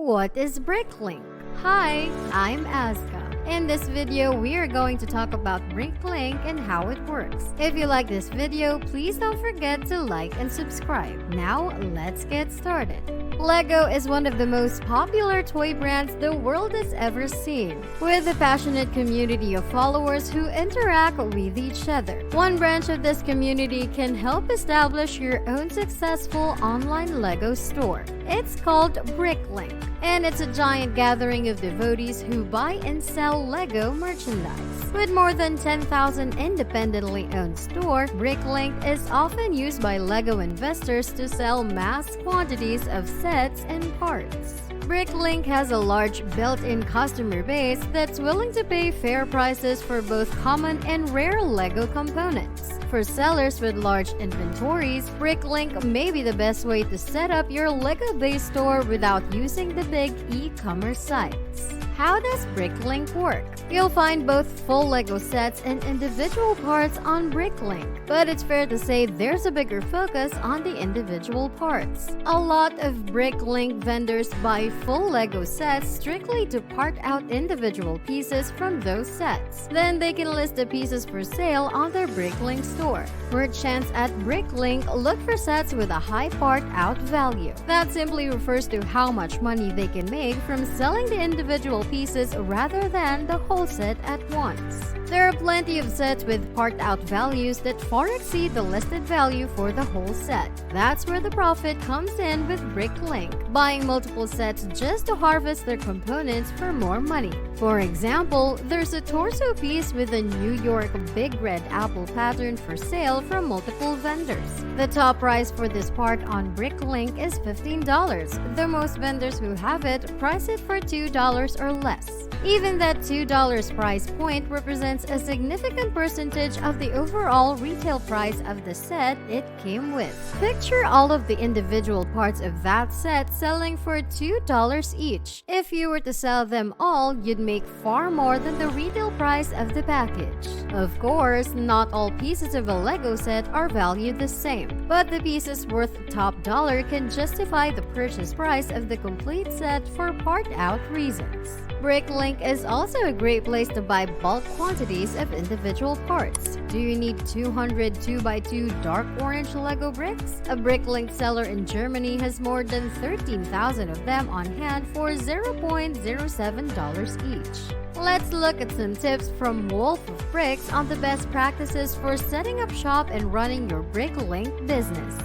What is BrickLink? Hi, I'm Azka. In this video, we are going to talk about BrickLink and how it works. If you like this video, please don't forget to like and subscribe. Now, let's get started. Lego is one of the most popular toy brands the world has ever seen, with a passionate community of followers who interact with each other. One branch of this community can help establish your own successful online Lego store. It's called BrickLink, and it's a giant gathering of devotees who buy and sell Lego merchandise. With more than 10,000 independently owned stores, BrickLink is often used by Lego investors to sell mass quantities of sets and parts. BrickLink has a large built-in customer base that's willing to pay fair prices for both common and rare Lego components. For sellers with large inventories, BrickLink may be the best way to set up your Lego-based store without using the big e-commerce sites. How does BrickLink work? You'll find both full Lego sets and individual parts on BrickLink, but it's fair to say there's a bigger focus on the individual parts. A lot of BrickLink vendors buy full Lego sets strictly to part out individual pieces from those sets. Then they can list the pieces for sale on their BrickLink store. Merchants at BrickLink look for sets with a high part out value. That simply refers to how much money they can make from selling the individual pieces rather than the whole set at once. There are plenty of sets with part-out values that far exceed the listed value for the whole set. That's where the profit comes in with BrickLink, buying multiple sets just to harvest their components for more money. For example, there's a torso piece with a New York big red apple pattern for sale from multiple vendors. The top price for this part on BrickLink is $15, though most vendors who have it price it for $2 or less. Even that $2 price point represents a significant percentage of the overall retail price of the set it came with. Picture all of the individual parts of that set selling for $2 each. If you were to sell them all, you'd make far more than the retail price of the package. Of course, not all pieces of a Lego set are valued the same, but the pieces worth top dollar can justify the purchase price of the complete set for part-out reasons. BrickLink is also a great place to buy bulk quantities of individual parts. Do you need 200 2x2 dark orange Lego bricks? A BrickLink seller in Germany has more than 13,000 of them on hand for $0.07 each. Let's look at some tips from wolfofbricks on the best practices for setting up shop and running your BrickLink business.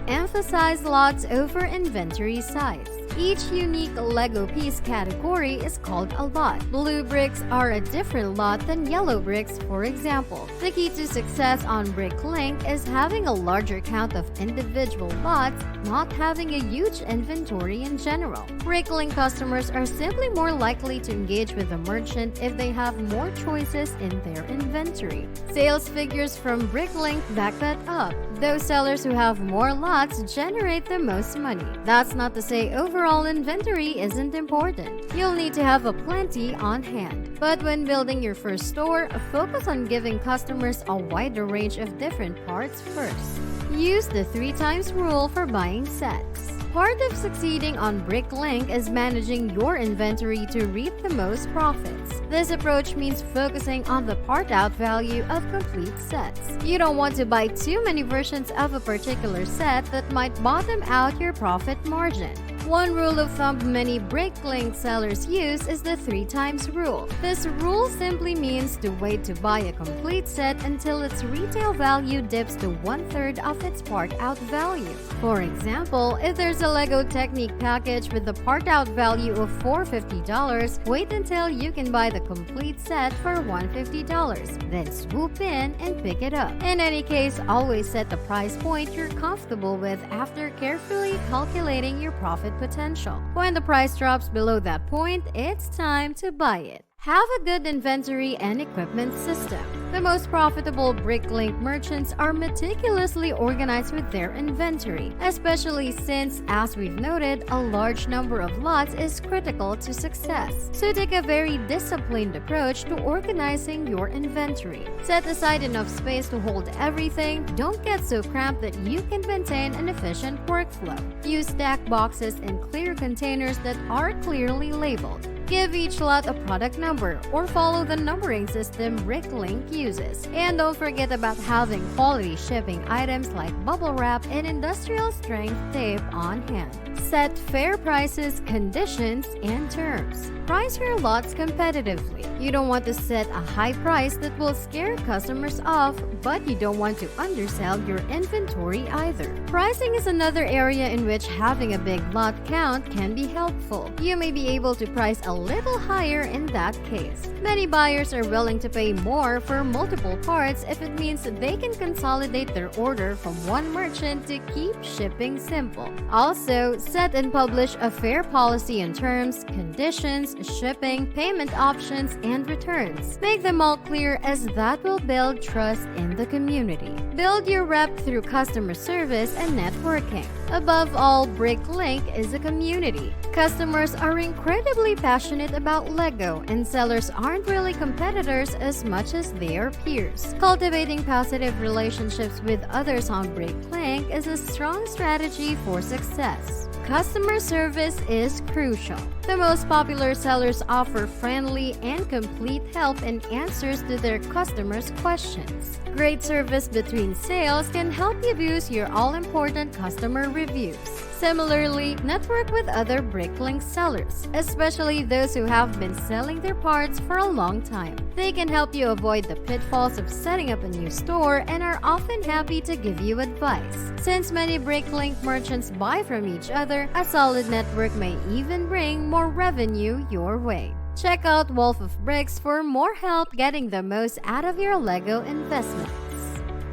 Emphasize lots over inventory size. Each unique Lego piece category is called a lot. Blue bricks are a different lot than yellow bricks, for example. The key to success on BrickLink is having a larger count of individual lots, not having a huge inventory in general. BrickLink customers are simply more likely to engage with the merchant if they have more choices in their inventory. Sales figures from BrickLink back that up. Those sellers who have more lots generate the most money. That's not to say overall inventory isn't important. You'll need to have a plenty on hand. But when building your first store, focus on giving customers a wider range of different parts first. Use the 3x rule for buying sets. Part of succeeding on BrickLink is managing your inventory to reap the most profits. This approach means focusing on the part-out value of complete sets. You don't want to buy too many versions of a particular set that might bottom out your profit margin. One rule of thumb many BrickLink sellers use is the 3x rule. This rule simply means to wait to buy a complete set until its retail value dips to 1/3 of its part-out value. For example, if there's a Lego Technique package with a part-out value of $450, wait until you can buy the complete set for $150, then swoop in and pick it up. In any case, always set the price point you're comfortable with after carefully calculating your profit potential. When the price drops below that point, it's time to buy it. Have a good inventory and equipment system. The most profitable BrickLink merchants are meticulously organized with their inventory, especially since, as we've noted, a large number of lots is critical to success. So take a very disciplined approach to organizing your inventory. Set aside enough space to hold everything. Don't get so cramped that you can maintain an efficient workflow. Use stack boxes in clear containers that are clearly labeled. Give each lot a product number or follow the numbering system BrickLink uses. And don't forget about having quality shipping items like bubble wrap and industrial strength tape on hand. Set fair prices, conditions, and terms. Price your lots competitively. You don't want to set a high price that will scare customers off, but you don't want to undersell your inventory either. Pricing is another area in which having a big lot count can be helpful. You may be able to price a little higher in that case. Many buyers are willing to pay more for multiple parts if it means they can consolidate their order from one merchant to keep shipping simple. Also, set and publish a fair policy in terms, conditions, shipping, payment options, and returns. Make them all clear, as that will build trust in the community. Build your rep through customer service and networking. Above all, BrickLink is a community. Customers are incredibly passionate about LEGO, and sellers aren't really competitors as much as they are peers. Cultivating positive relationships with others on BrickLink is a strong strategy for success. Customer service is crucial. The most popular sellers offer friendly and complete help and answers to their customers' questions. Great service between sales can help you boost your all-important customer reviews. Similarly, network with other BrickLink sellers, especially those who have been selling their parts for a long time. They can help you avoid the pitfalls of setting up a new store and are often happy to give you advice. Since many BrickLink merchants buy from each other, a solid network may even bring more revenue your way. Check out Wolf of Bricks for more help getting the most out of your LEGO investments.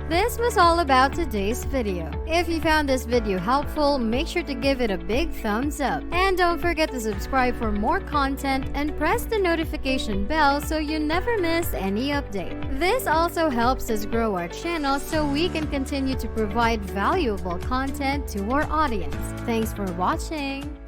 This was all about today's video. If you found this video helpful, make sure to give it a big thumbs up. And don't forget to subscribe for more content and press the notification bell so you never miss any update. This also helps us grow our channel so we can continue to provide valuable content to our audience. Thanks for watching!